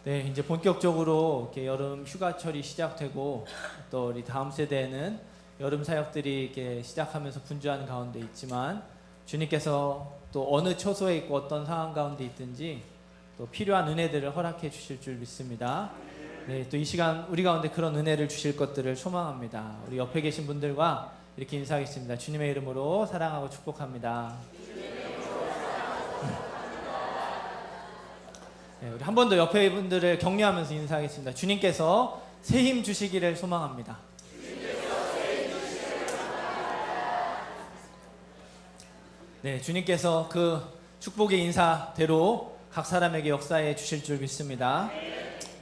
네, 이제 본격적으로 이렇게 여름 휴가철이 시작되고 또 우리 다음 세대에는 여름 사역들이 이렇게 시작하면서 분주한 가운데 있지만 주님께서 또 어느 처소에 있고 어떤 상황 가운데 있든지 또 필요한 은혜들을 허락해 주실 줄 믿습니다. 네, 또 이 시간 우리 가운데 그런 은혜를 주실 것들을 소망합니다. 우리 옆에 계신 분들과 이렇게 인사하겠습니다. 주님의 이름으로 사랑하고 축복합니다. 네, 우리 한 번 더 옆에 분들을 격려하면서 인사하겠습니다. 주님께서 새 힘 주시기를 소망합니다. 네, 주님께서 그 축복의 인사대로 각 사람에게 역사해 주실 줄 믿습니다.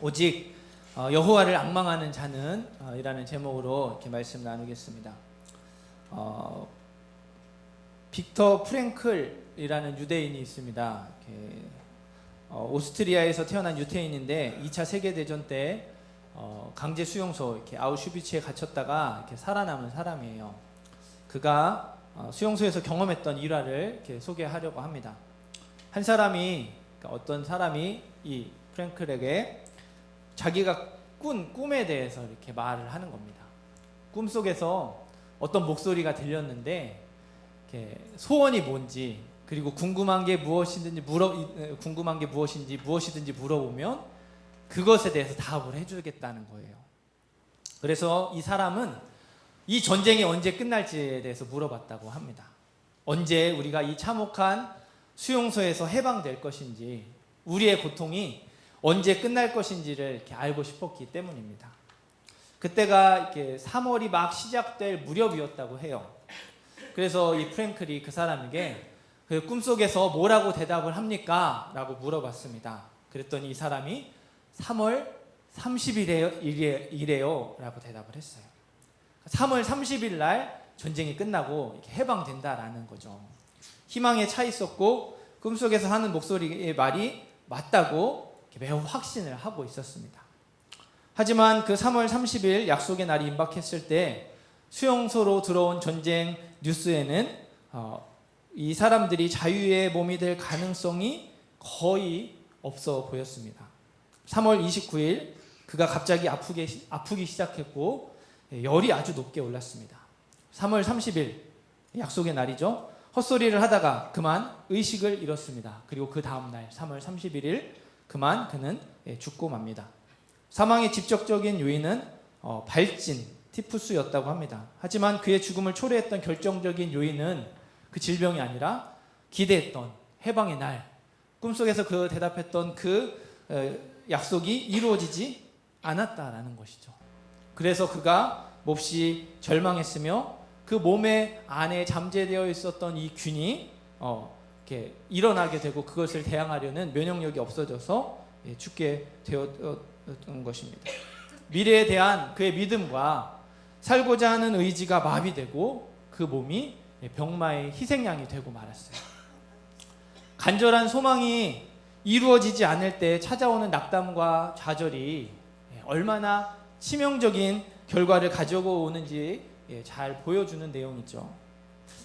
오직 여호와를 앙망하는 자는 이라는 제목으로 이렇게 말씀 나누겠습니다. 빅터 프랭클이라는 유대인이 있습니다. 이렇게 오스트리아에서 태어난 유태인인데 2차 세계대전 때 강제 수용소 이렇게 아우슈비츠에 gat혔다가 이렇게 살아남은 사람이에요. 그가 수용소에서 경험했던 일화를 이렇게 소개하려고 합니다. 한 사람이 어떤 사람이 이 프랭클에게 자기가 꾼 꿈에 대해서 이렇게 말을 하는 겁니다. 꿈속에서 어떤 목소리가 들렸는데 이렇게 소원이 뭔지 그리고 궁금한 게 무엇이든지 무엇이든지 물어보면 그것에 대해서 답을 해주겠다는 거예요. 그래서 이 사람은 이 전쟁이 언제 끝날지에 대해서 물어봤다고 합니다. 언제 우리가 이 참혹한 수용소에서 해방될 것인지, 우리의 고통이 언제 끝날 것인지를 이렇게 알고 싶었기 때문입니다. 그때가 이렇게 3월이 막 시작될 무렵이었다고 해요. 그래서 이 프랭클이 그 사람에게 그 꿈속에서 뭐라고 대답을 합니까? 라고 물어봤습니다. 그랬더니 이 사람이 3월 30일이래요 라고 대답을 했어요. 3월 30일 날 전쟁이 끝나고 이렇게 해방된다라는 거죠. 희망에 차 있었고 꿈속에서 하는 목소리의 말이 맞다고 매우 확신을 하고 있었습니다. 하지만 그 3월 30일 약속의 날이 임박했을 때 수용소로 들어온 전쟁 뉴스에는 이 사람들이 자유의 몸이 될 가능성이 거의 없어 보였습니다. 3월 29일 그가 갑자기 아프기 시작했고 열이 아주 높게 올랐습니다. 3월 30일 약속의 날이죠. 헛소리를 하다가 그만 의식을 잃었습니다. 그리고 그 다음날 3월 31일 그만 그는 죽고 맙니다. 사망의 직접적인 요인은 발진, 티푸스였다고 합니다. 하지만 그의 죽음을 초래했던 결정적인 요인은 그 질병이 아니라 기대했던 해방의 날, 꿈속에서 그 대답했던 그 약속이 이루어지지 않았다라는 것이죠. 그래서 그가 몹시 절망했으며 그 몸의 안에 잠재되어 있었던 이 균이 이렇게 일어나게 되고 그것을 대항하려는 면역력이 없어져서 죽게 되었던 것입니다. 미래에 대한 그의 믿음과 살고자 하는 의지가 마비되고 그 몸이 병마의 희생양이 되고 말았어요. 간절한 소망이 이루어지지 않을 때 찾아오는 낙담과 좌절이 얼마나 치명적인 결과를 가져고 오는지 잘 보여주는 내용이죠.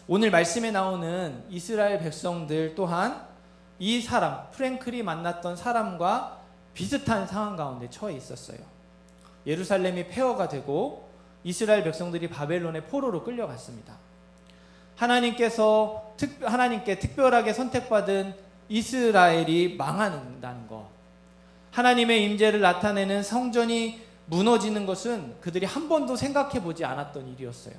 오늘 말씀에 나오는 이스라엘 백성들 또한 이 사람, 프랭클이 만났던 사람과 비슷한 상황 가운데 처해 있었어요. 예루살렘이 폐허가 되고 이스라엘 백성들이 바벨론의 포로로 끌려갔습니다. 하나님께 특별하게 선택받은 이스라엘이 망한다는 것, 하나님의 임재를 나타내는 성전이 무너지는 것은 그들이 한 번도 생각해 보지 않았던 일이었어요.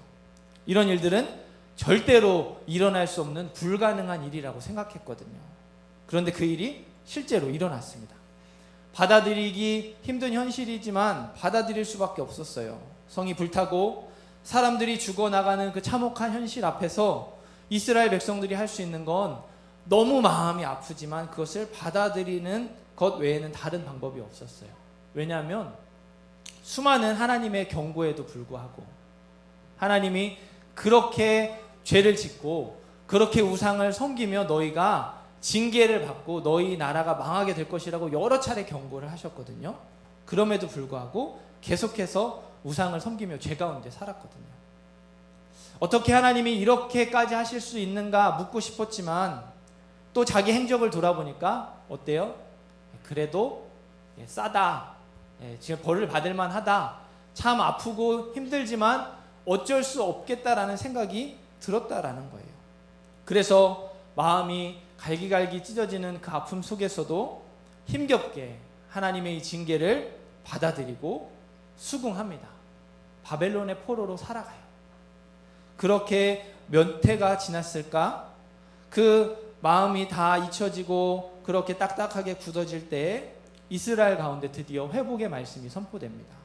이런 일들은 절대로 일어날 수 없는 불가능한 일이라고 생각했거든요. 그런데 그 일이 실제로 일어났습니다. 받아들이기 힘든 현실이지만 받아들일 수밖에 없었어요. 성이 불타고 사람들이 죽어나가는 그 참혹한 현실 앞에서 이스라엘 백성들이 할 수 있는 건 너무 마음이 아프지만 그것을 받아들이는 것 외에는 다른 방법이 없었어요. 왜냐하면 수많은 하나님의 경고에도 불구하고 하나님이 그렇게 죄를 짓고 그렇게 우상을 섬기며 너희가 징계를 받고 너희 나라가 망하게 될 것이라고 여러 차례 경고를 하셨거든요. 그럼에도 불구하고 계속해서 우상을 섬기며 죄 가운데 살았거든요. 어떻게 하나님이 이렇게까지 하실 수 있는가 묻고 싶었지만 또 자기 행적을 돌아보니까 어때요? 그래도 싸다, 지금 벌을 받을 만하다, 참 아프고 힘들지만 어쩔 수 없겠다라는 생각이 들었다라는 거예요. 그래서 마음이 갈기갈기 찢어지는 그 아픔 속에서도 힘겹게 하나님의 이 징계를 받아들이고 수긍합니다. 바벨론의 포로로 살아가요. 그렇게 몇 해가 지났을까? 그 마음이 다 잊혀지고 그렇게 딱딱하게 굳어질 때 이스라엘 가운데 드디어 회복의 말씀이 선포됩니다.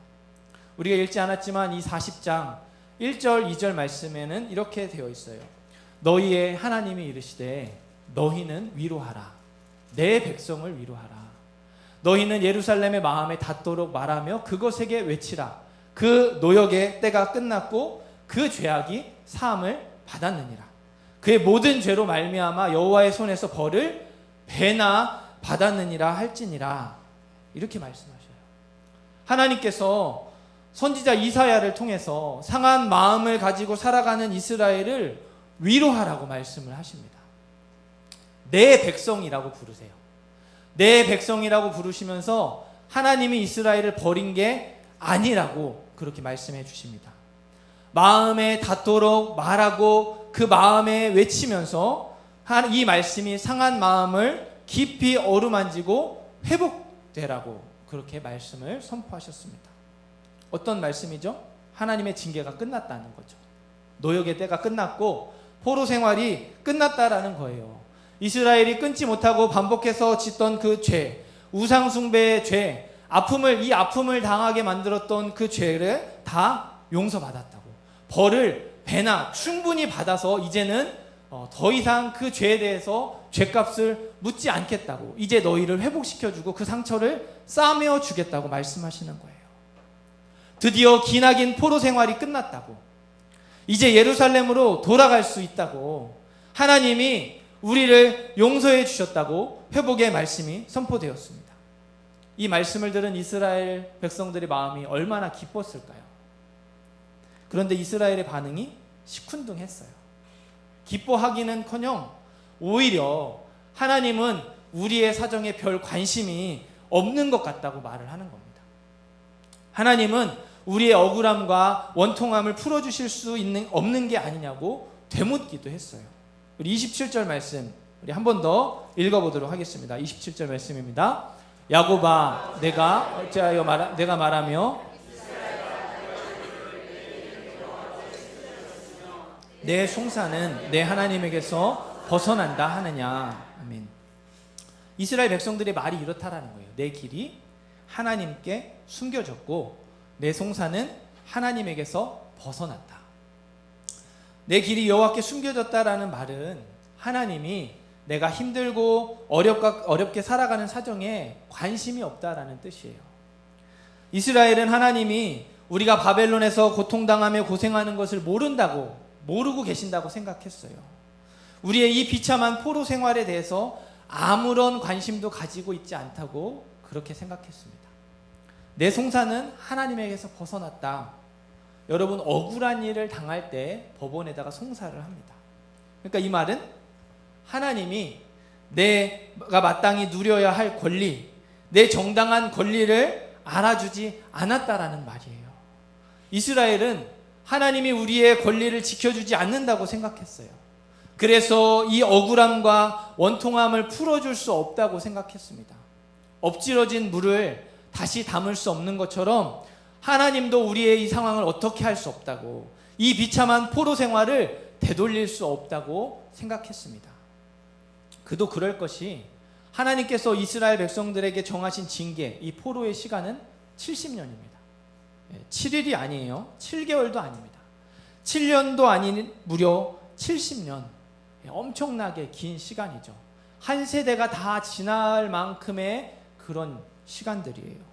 우리가 읽지 않았지만 이 40장 1절 2절 말씀에는 이렇게 되어 있어요. 너희의 하나님이 이르시되 너희는 위로하라. 내 백성을 위로하라. 너희는 예루살렘의 마음에 닿도록 말하며 그것에게 외치라. 그 노역의 때가 끝났고 그 죄악이 사함을 받았느니라. 그의 모든 죄로 말미암아 여호와의 손에서 벌을 배나 받았느니라 할지니라. 이렇게 말씀하셔요. 하나님께서 선지자 이사야를 통해서 상한 마음을 가지고 살아가는 이스라엘을 위로하라고 말씀을 하십니다. 내 백성이라고 부르세요. 내 백성이라고 부르시면서 하나님이 이스라엘을 버린 게 아니라고 그렇게 말씀해 주십니다. 마음에 닿도록 말하고 그 마음에 외치면서 이 말씀이 상한 마음을 깊이 어루만지고 회복되라고 그렇게 말씀을 선포하셨습니다. 어떤 말씀이죠? 하나님의 징계가 끝났다는 거죠. 노역의 때가 끝났고 포로 생활이 끝났다라는 거예요. 이스라엘이 끊지 못하고 반복해서 짓던 그 죄, 우상 숭배의 죄, 이 아픔을 당하게 만들었던 그 죄를 다 용서받았다고. 벌을 배나 충분히 받아서 이제는 더 이상 그 죄에 대해서 죄값을 묻지 않겠다고. 이제 너희를 회복시켜주고 그 상처를 싸매어 주겠다고 말씀하시는 거예요. 드디어 기나긴 포로 생활이 끝났다고. 이제 예루살렘으로 돌아갈 수 있다고. 하나님이 우리를 용서해 주셨다고 회복의 말씀이 선포되었습니다. 이 말씀을 들은 이스라엘 백성들의 마음이 얼마나 기뻤을까요? 그런데 이스라엘의 반응이 시큰둥했어요. 기뻐하기는커녕 오히려 하나님은 우리의 사정에 별 관심이 없는 것 같다고 말을 하는 겁니다. 하나님은 우리의 억울함과 원통함을 풀어주실 수 없는 게 아니냐고 되묻기도 했어요. 우리 27절 말씀 우리 한 번 더 읽어보도록 하겠습니다. 27절 말씀입니다. 야곱아 내가 어찌하여 내가 말하며 내 송사는 내 하나님에게서 벗어난다 하느냐. 아멘. 이스라엘 백성들의 말이 이렇다라는 거예요. 내 길이 하나님께 숨겨졌고 내 송사는 하나님에게서 벗어났다. 내 길이 여호와께 숨겨졌다라는 말은 하나님이 내가 힘들고 어렵게 살아가는 사정에 관심이 없다라는 뜻이에요. 이스라엘은 하나님이 우리가 바벨론에서 고통당하며 고생하는 것을 모르고 계신다고 생각했어요. 우리의 이 비참한 포로 생활에 대해서 아무런 관심도 가지고 있지 않다고 그렇게 생각했습니다. 내 송사는 하나님에게서 벗어났다. 여러분 억울한 일을 당할 때 법원에다가 송사를 합니다. 그러니까 이 말은 하나님이 내가 마땅히 누려야 할 권리, 내 정당한 권리를 알아주지 않았다라는 말이에요. 이스라엘은 하나님이 우리의 권리를 지켜주지 않는다고 생각했어요. 그래서 이 억울함과 원통함을 풀어줄 수 없다고 생각했습니다. 엎질러진 물을 다시 담을 수 없는 것처럼 하나님도 우리의 이 상황을 어떻게 할 수 없다고, 이 비참한 포로 생활을 되돌릴 수 없다고 생각했습니다. 그도 그럴 것이 하나님께서 이스라엘 백성들에게 정하신 징계, 이 포로의 시간은 70년입니다. 7일이 아니에요. 7개월도 아닙니다. 7년도 아닌 무려 70년. 엄청나게 긴 시간이죠. 한 세대가 다 지날 만큼의 그런 시간들이에요.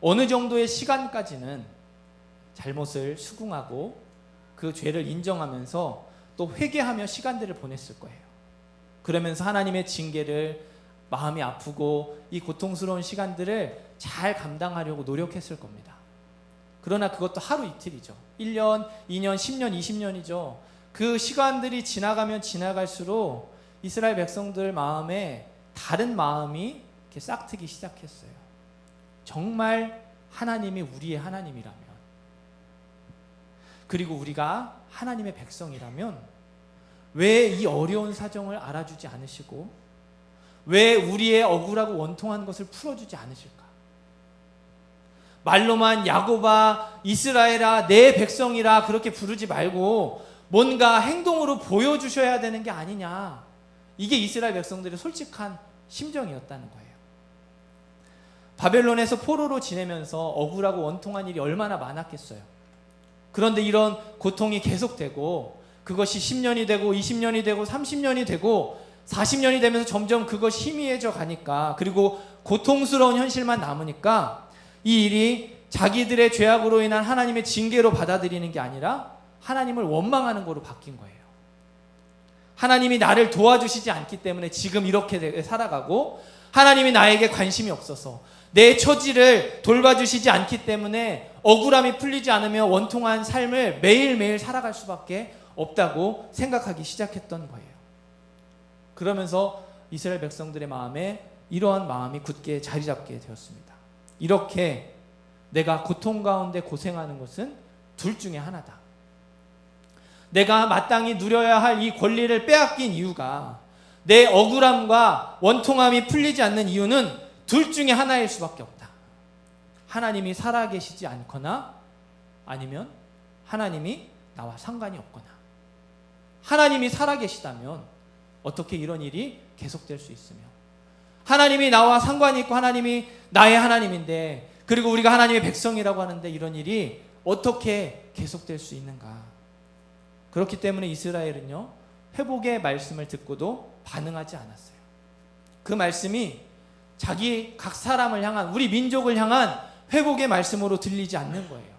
어느 정도의 시간까지는 잘못을 수긍하고 그 죄를 인정하면서 또 회개하며 시간들을 보냈을 거예요. 그러면서 하나님의 징계를 마음이 아프고 이 고통스러운 시간들을 잘 감당하려고 노력했을 겁니다. 그러나 그것도 하루 이틀이죠. 1년, 2년, 10년, 20년이죠. 그 시간들이 지나가면 지나갈수록 이스라엘 백성들 마음에 다른 마음이 이렇게 싹트기 시작했어요. 정말 하나님이 우리의 하나님이라면, 그리고 우리가 하나님의 백성이라면 왜 이 어려운 사정을 알아주지 않으시고 왜 우리의 억울하고 원통한 것을 풀어주지 않으실까? 말로만 야곱아, 이스라엘아, 내 백성이라 그렇게 부르지 말고 뭔가 행동으로 보여주셔야 되는 게 아니냐. 이게 이스라엘 백성들의 솔직한 심정이었다는 거예요. 바벨론에서 포로로 지내면서 억울하고 원통한 일이 얼마나 많았겠어요. 그런데 이런 고통이 계속되고 그것이 10년이 되고 20년이 되고 30년이 되고 40년이 되면서 점점 그것이 희미해져 가니까, 그리고 고통스러운 현실만 남으니까 이 일이 자기들의 죄악으로 인한 하나님의 징계로 받아들이는 게 아니라 하나님을 원망하는 거로 바뀐 거예요. 하나님이 나를 도와주시지 않기 때문에 지금 이렇게 살아가고, 하나님이 나에게 관심이 없어서 내 처지를 돌봐주시지 않기 때문에 억울함이 풀리지 않으며 원통한 삶을 매일매일 살아갈 수밖에 없다고 생각하기 시작했던 거예요. 그러면서 이스라엘 백성들의 마음에 이러한 마음이 굳게 자리 잡게 되었습니다. 이렇게 내가 고통 가운데 고생하는 것은 둘 중에 하나다. 내가 마땅히 누려야 할 이 권리를 빼앗긴 이유가, 내 억울함과 원통함이 풀리지 않는 이유는 둘 중에 하나일 수밖에 없다. 하나님이 살아계시지 않거나 아니면 하나님이 나와 상관이 없거나. 하나님이 살아계시다면 어떻게 이런 일이 계속될 수 있으며, 하나님이 나와 상관이 있고 하나님이 나의 하나님인데, 그리고 우리가 하나님의 백성이라고 하는데 이런 일이 어떻게 계속될 수 있는가. 그렇기 때문에 이스라엘은요, 회복의 말씀을 듣고도 반응하지 않았어요. 그 말씀이 자기 각 사람을 향한, 우리 민족을 향한 회복의 말씀으로 들리지 않는 거예요.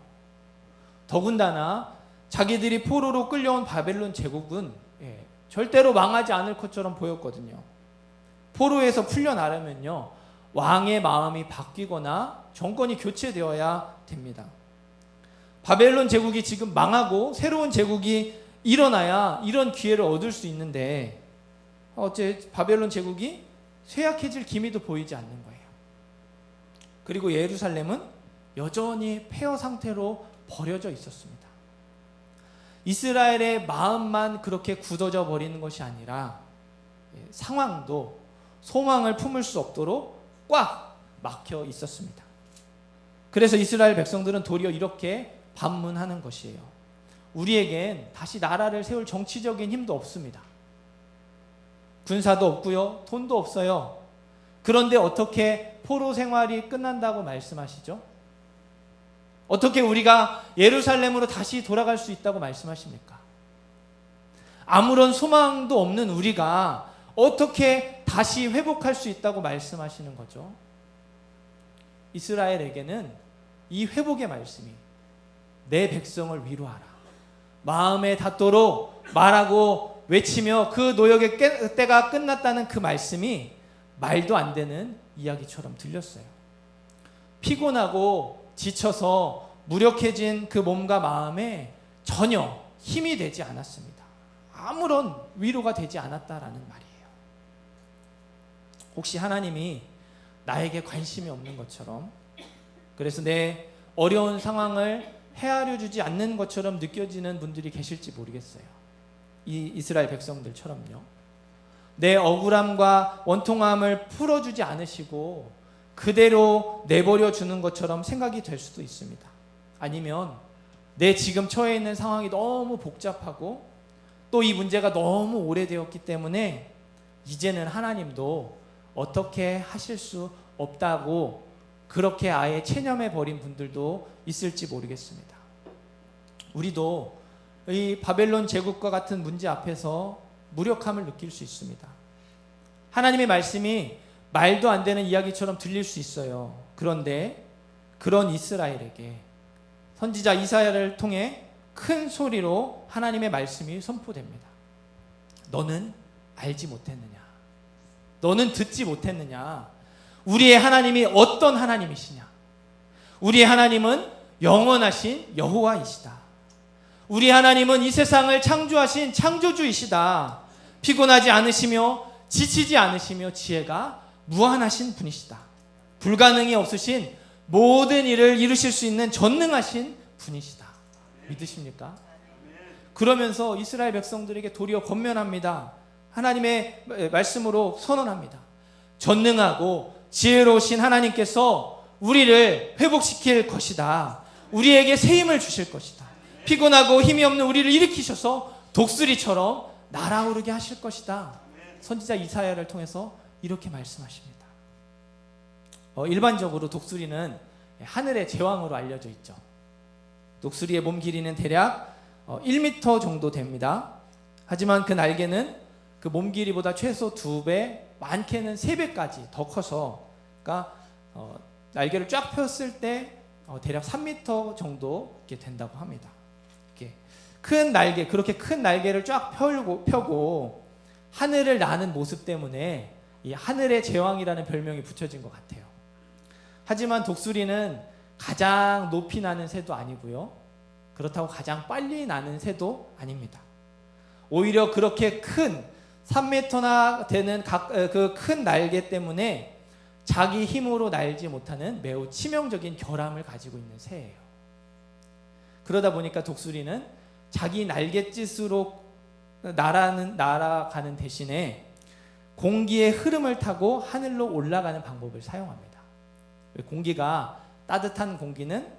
더군다나 자기들이 포로로 끌려온 바벨론 제국은 절대로 망하지 않을 것처럼 보였거든요. 포로에서 풀려나려면요, 왕의 마음이 바뀌거나 정권이 교체되어야 됩니다. 바벨론 제국이 지금 망하고 새로운 제국이 일어나야 이런 기회를 얻을 수 있는데, 어째 바벨론 제국이 쇠약해질 기미도 보이지 않는 거예요. 그리고 예루살렘은 여전히 폐허 상태로 버려져 있었습니다. 이스라엘의 마음만 그렇게 굳어져 버리는 것이 아니라 상황도 소망을 품을 수 없도록 꽉 막혀 있었습니다. 그래서 이스라엘 백성들은 도리어 이렇게 반문하는 것이에요. 우리에겐 다시 나라를 세울 정치적인 힘도 없습니다. 군사도 없고요, 돈도 없어요. 그런데 어떻게 포로 생활이 끝난다고 말씀하시죠? 어떻게 우리가 예루살렘으로 다시 돌아갈 수 있다고 말씀하십니까? 아무런 소망도 없는 우리가 어떻게 다시 회복할 수 있다고 말씀하시는 거죠? 이스라엘에게는 이 회복의 말씀이 내 백성을 위로하라, 마음에 닿도록 말하고 외치며 그 노역의 때가 끝났다는 그 말씀이 말도 안 되는 이야기처럼 들렸어요. 피곤하고 지쳐서 무력해진 그 몸과 마음에 전혀 힘이 되지 않았습니다. 아무런 위로가 되지 않았다라는 말이에요. 혹시 하나님이 나에게 관심이 없는 것처럼, 그래서 내 어려운 상황을 헤아려 주지 않는 것처럼 느껴지는 분들이 계실지 모르겠어요. 이 이스라엘 백성들처럼요. 내 억울함과 원통함을 풀어주지 않으시고 그대로 내버려 주는 것처럼 생각이 될 수도 있습니다. 아니면 내 지금 처해 있는 상황이 너무 복잡하고 또 이 문제가 너무 오래되었기 때문에 이제는 하나님도 어떻게 하실 수 없다고 그렇게 아예 체념해 버린 분들도 있을지 모르겠습니다. 우리도 이 바벨론 제국과 같은 문제 앞에서 무력함을 느낄 수 있습니다. 하나님의 말씀이 말도 안 되는 이야기처럼 들릴 수 있어요. 그런데 그런 이스라엘에게 선지자 이사야를 통해 큰 소리로 하나님의 말씀이 선포됩니다. 너는 알지 못했느냐? 너는 듣지 못했느냐? 우리의 하나님이 어떤 하나님이시냐? 우리의 하나님은 영원하신 여호와이시다. 우리 하나님은 이 세상을 창조하신 창조주이시다. 피곤하지 않으시며 지치지 않으시며 지혜가 무한하신 분이시다. 불가능이 없으신 모든 일을 이루실 수 있는 전능하신 분이시다. 믿으십니까? 그러면서 이스라엘 백성들에게 도리어 권면합니다. 하나님의 말씀으로 선언합니다. 전능하고 지혜로우신 하나님께서 우리를 회복시킬 것이다. 우리에게 새 힘을 주실 것이다. 피곤하고 힘이 없는 우리를 일으키셔서 독수리처럼 날아오르게 하실 것이다. 선지자 이사야를 통해서 이렇게 말씀하십니다. 일반적으로 독수리는 하늘의 제왕으로 알려져 있죠. 독수리의 몸 길이는 대략 1m 정도 됩니다. 하지만 그 날개는 그 몸 길이보다 최소 2배, 많게는 3배까지 더 커서, 그러니까 날개를 쫙 폈을 때 대략 3m 정도 이렇게 된다고 합니다. 이렇게 큰 날개, 그렇게 큰 날개를 쫙 펴고 하늘을 나는 모습 때문에 이 하늘의 제왕이라는 별명이 붙여진 것 같아요. 하지만 독수리는 가장 높이 나는 새도 아니고요. 그렇다고 가장 빨리 나는 새도 아닙니다. 오히려 그렇게 큰 3m나 되는 그 큰 날개 때문에 자기 힘으로 날지 못하는 매우 치명적인 결함을 가지고 있는 새예요. 그러다 보니까 독수리는 자기 날갯짓으로 날아가는 대신에 공기의 흐름을 타고 하늘로 올라가는 방법을 사용합니다. 공기가 따뜻한 공기는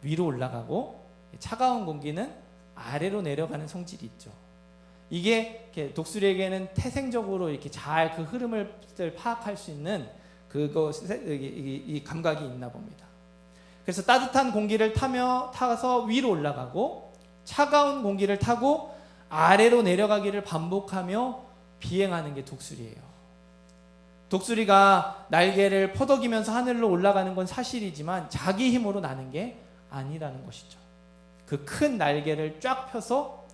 위로 올라가고 차가운 공기는 아래로 내려가는 성질이 있죠. 이게 이렇게 독수리에게는 태생적으로 이렇게 잘 그 흐름을 파악할 수 있는 이 감각이 있나 봅니다. 그래서 따뜻한 공기를 타서 위로 올라가고 차가운 공기를 타고 아래로 내려가기를 반복하며 비행하는 게 독수리예요. 독수리가 날개를 퍼덕이면서 하늘로 올라가는 건 사실이지만 자기 힘으로 나는 게 아니라는 것이죠. 그 큰 날개를 쫙 펴서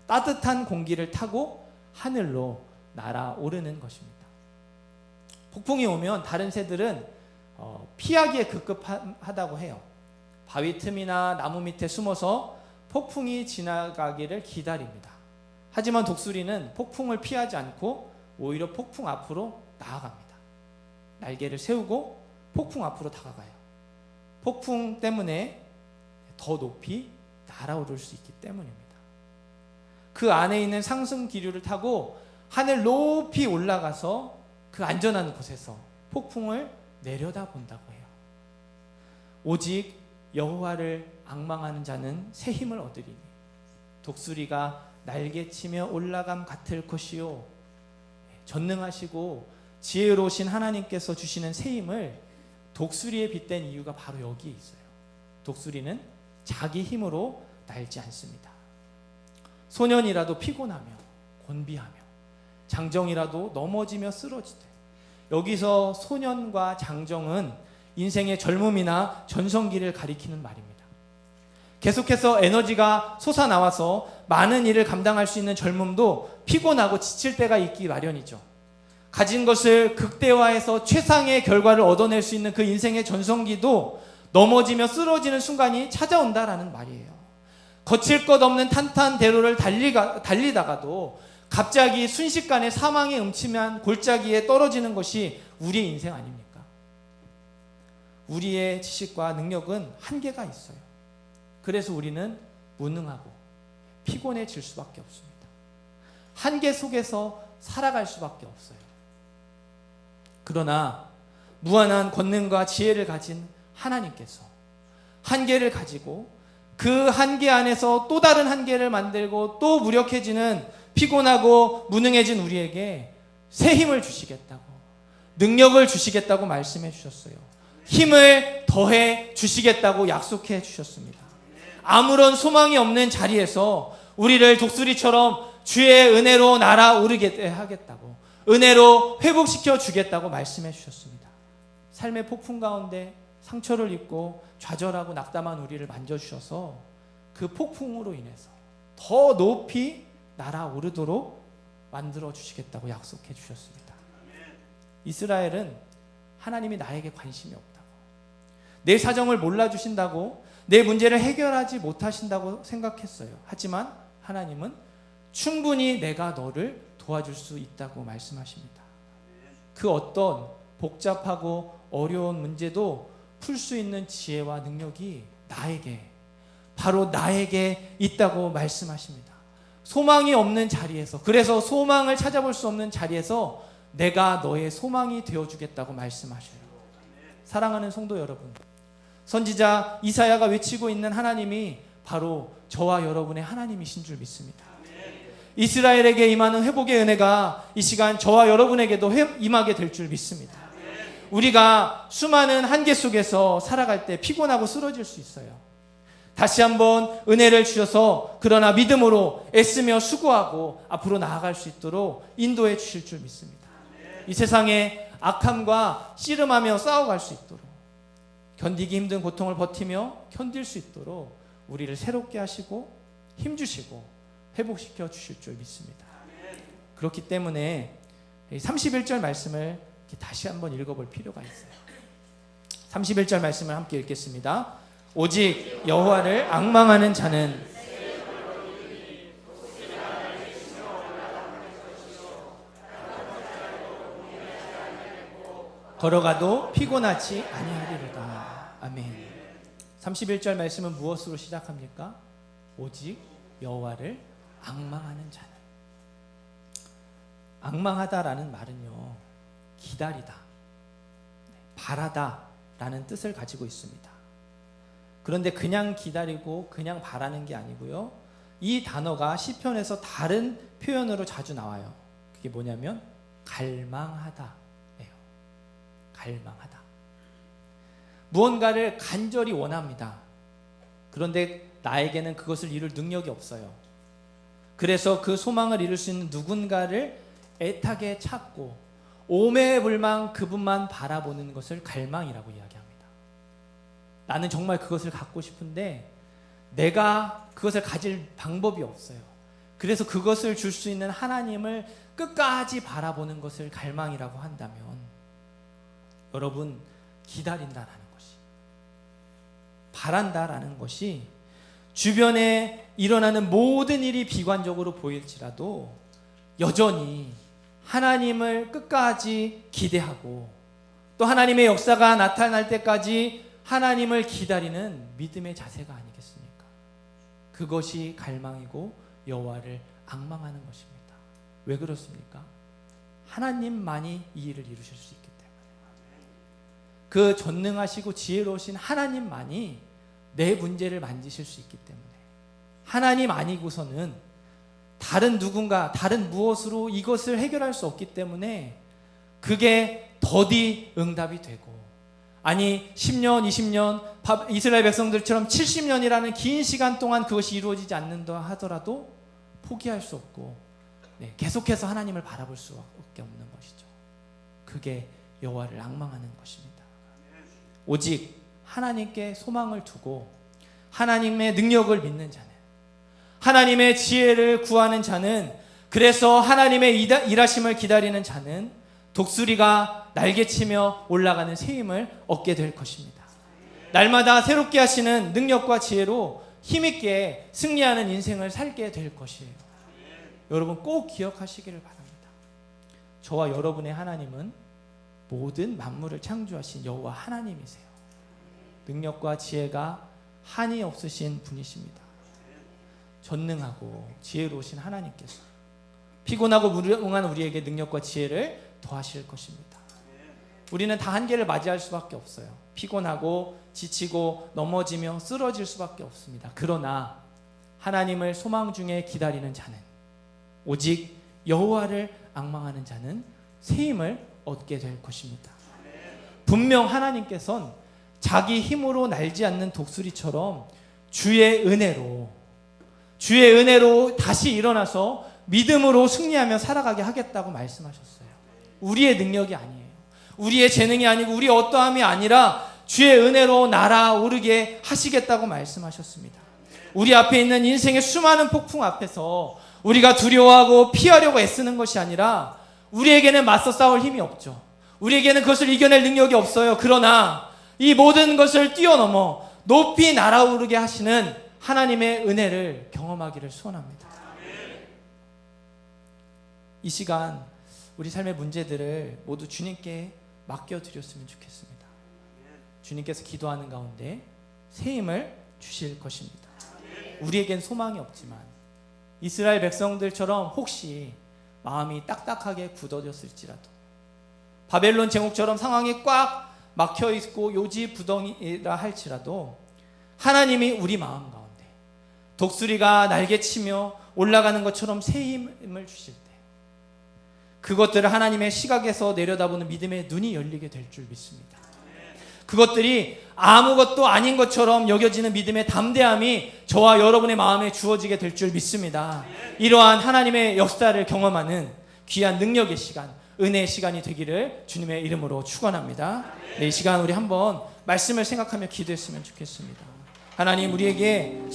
따뜻한 공기를 타고 하늘로 날아오르는 것입니다. 폭풍이 오면 다른 새들은 피하기에 급급하다고 해요. 바위 틈이나 나무 밑에 숨어서 폭풍이 지나가기를 기다립니다. 하지만 독수리는 폭풍을 피하지 않고 오히려 폭풍 앞으로 나아갑니다. 날개를 세우고 폭풍 앞으로 다가가요. 폭풍 때문에 더 높이 날아오를 수 있기 때문입니다. 그 안에 있는 상승 기류를 타고 하늘 높이 올라가서 그 안전한 곳에서 폭풍을 내려다본다고 해요. 오직 여호와를 앙망하는 자는 새 힘을 얻으리니 독수리가 날개치며 올라감 같을 것이요. 전능하시고 지혜로우신 하나님께서 주시는 새 힘을 독수리에 빗댄 이유가 바로 여기에 있어요. 독수리는 자기 힘으로 날지 않습니다. 소년이라도 피곤하며 곤비하며 장정이라도 넘어지며 쓰러지되, 여기서 소년과 장정은 인생의 젊음이나 전성기를 가리키는 말입니다. 계속해서 에너지가 솟아나와서 많은 일을 감당할 수 있는 젊음도 피곤하고 지칠 때가 있기 마련이죠. 가진 것을 극대화해서 최상의 결과를 얻어낼 수 있는 그 인생의 전성기도 넘어지며 쓰러지는 순간이 찾아온다라는 말이에요. 거칠 것 없는 탄탄대로를 달리다가도 갑자기 순식간에 사망의 음침한 골짜기에 떨어지는 것이 우리의 인생 아닙니까? 우리의 지식과 능력은 한계가 있어요. 그래서 우리는 무능하고 피곤해질 수밖에 없습니다. 한계 속에서 살아갈 수밖에 없어요. 그러나 무한한 권능과 지혜를 가진 하나님께서 한계를 가지고 그 한계 안에서 또 다른 한계를 만들고 또 무력해지는 피곤하고 무능해진 우리에게 새 힘을 주시겠다고, 능력을 주시겠다고 말씀해 주셨어요. 힘을 더해 주시겠다고 약속해 주셨습니다. 아무런 소망이 없는 자리에서 우리를 독수리처럼 주의 은혜로 날아오르게 하겠다고, 은혜로 회복시켜 주겠다고 말씀해 주셨습니다. 삶의 폭풍 가운데 상처를 입고 좌절하고 낙담한 우리를 만져주셔서 그 폭풍으로 인해서 더 높이 날아오르도록 만들어 주시겠다고 약속해 주셨습니다. 이스라엘은 하나님이 나에게 관심이 없다고, 내 사정을 몰라주신다고, 내 문제를 해결하지 못하신다고 생각했어요. 하지만 하나님은 충분히 내가 너를 도와줄 수 있다고 말씀하십니다. 그 어떤 복잡하고 어려운 문제도 풀 수 있는 지혜와 능력이 바로 나에게 있다고 말씀하십니다. 소망이 없는 자리에서, 그래서 소망을 찾아볼 수 없는 자리에서 내가 너의 소망이 되어주겠다고 말씀하셔요. 사랑하는 성도 여러분, 선지자 이사야가 외치고 있는 하나님이 바로 저와 여러분의 하나님이신 줄 믿습니다. 이스라엘에게 임하는 회복의 은혜가 이 시간 저와 여러분에게도 임하게 될 줄 믿습니다. 우리가 수많은 한계 속에서 살아갈 때 피곤하고 쓰러질 수 있어요. 다시 한번 은혜를 주셔서 그러나 믿음으로 애쓰며 수고하고 앞으로 나아갈 수 있도록 인도해 주실 줄 믿습니다. 이 세상에 악함과 씨름하며 싸워갈 수 있도록, 견디기 힘든 고통을 버티며 견딜 수 있도록 우리를 새롭게 하시고 힘주시고 회복시켜 주실 줄 믿습니다. 그렇기 때문에 31절 말씀을 다시 한번 읽어볼 필요가 있어요. 31절 말씀을 함께 읽겠습니다. 오직 여호와를 앙망하는 자는 걸어가도 피곤하지 아니하리로다. 아멘. 31절 말씀은 무엇으로 시작합니까? 오직 여호와를 앙망하는 자는. 앙망하다라는 말은요, 기다리다, 바라다 라는 뜻을 가지고 있습니다. 그런데 그냥 기다리고 그냥 바라는 게 아니고요, 이 단어가 시편에서 다른 표현으로 자주 나와요. 그게 뭐냐면 갈망하다. 갈망하다. 무언가를 간절히 원합니다. 그런데 나에게는 그것을 이룰 능력이 없어요. 그래서 그 소망을 이룰 수 있는 누군가를 애타게 찾고 오매불망 그분만 바라보는 것을 갈망이라고 이야기합니다. 나는 정말 그것을 갖고 싶은데 내가 그것을 가질 방법이 없어요. 그래서 그것을 줄 수 있는 하나님을 끝까지 바라보는 것을 갈망이라고 한다면, 여러분, 기다린다라는 것이, 바란다라는 것이 주변에 일어나는 모든 일이 비관적으로 보일지라도 여전히 하나님을 끝까지 기대하고 또 하나님의 역사가 나타날 때까지 하나님을 기다리는 믿음의 자세가 아니겠습니까? 그것이 갈망이고 여호와를 앙망하는 것입니다. 왜 그렇습니까? 하나님만이 이 일을 이루실 수 있기 때문에. 그 전능하시고 지혜로우신 하나님만이 내 문제를 만지실 수 있기 때문에, 하나님 아니고서는 다른 누군가, 다른 무엇으로 이것을 해결할 수 없기 때문에 그게 더디 응답이 되고, 아니 10년, 20년 이스라엘 백성들처럼 70년이라는 긴 시간 동안 그것이 이루어지지 않는다 하더라도 포기할 수 없고 계속해서 하나님을 바라볼 수밖에 없는 것이죠. 그게 여호와를 앙망하는 것입니다. 오직 하나님께 소망을 두고 하나님의 능력을 믿는 자는, 하나님의 지혜를 구하는 자는, 그래서 하나님의 일하심을 기다리는 자는 독수리가 날개치며 올라가는 새 힘을 얻게 될 것입니다. 날마다 새롭게 하시는 능력과 지혜로 힘있게 승리하는 인생을 살게 될 것이에요. 여러분 꼭 기억하시기를 바랍니다. 저와 여러분의 하나님은 모든 만물을 창조하신 여호와 하나님이세요. 능력과 지혜가 한이 없으신 분이십니다. 전능하고 지혜로우신 하나님께서 피곤하고 무능한 우리에게 능력과 지혜를 더하실 것입니다. 우리는 다 한계를 맞이할 수밖에 없어요. 피곤하고 지치고 넘어지며 쓰러질 수밖에 없습니다. 그러나 하나님을 소망 중에 기다리는 자는, 오직 여호와를 앙망하는 자는 새 힘을 얻게 될 것입니다. 분명 하나님께서는 자기 힘으로 날지 않는 독수리처럼 주의 은혜로 다시 일어나서 믿음으로 승리하며 살아가게 하겠다고 말씀하셨어요. 우리의 능력이 아니에요. 우리의 재능이 아니고 우리의 어떠함이 아니라 주의 은혜로 날아오르게 하시겠다고 말씀하셨습니다. 우리 앞에 있는 인생의 수많은 폭풍 앞에서 우리가 두려워하고 피하려고 애쓰는 것이 아니라, 우리에게는 맞서 싸울 힘이 없죠. 우리에게는 그것을 이겨낼 능력이 없어요. 그러나 이 모든 것을 뛰어넘어 높이 날아오르게 하시는 하나님의 은혜를 경험하기를 소원합니다. 이 시간 우리 삶의 문제들을 모두 주님께 맡겨드렸으면 좋겠습니다. 주님께서 기도하는 가운데 새 힘을 주실 것입니다. 우리에겐 소망이 없지만 이스라엘 백성들처럼 혹시 마음이 딱딱하게 굳어졌을지라도, 바벨론 제국처럼 상황이 꽉 막혀있고 요지부동이라 할지라도 하나님이 우리 마음 가운데 독수리가 날개치며 올라가는 것처럼 새 힘을 주실 때 그것들을 하나님의 시각에서 내려다보는 믿음의 눈이 열리게 될 줄 믿습니다. 그것들이 아무것도 아닌 것처럼 여겨지는 믿음의 담대함이 저와 여러분의 마음에 주어지게 될 줄 믿습니다. 이러한 하나님의 역사를 경험하는 귀한 능력의 시간, 은혜의 시간이 되기를 주님의 이름으로 축원합니다. 이 시간 우리 한번 말씀을 생각하며 기도했으면 좋겠습니다. 하나님, 우리에게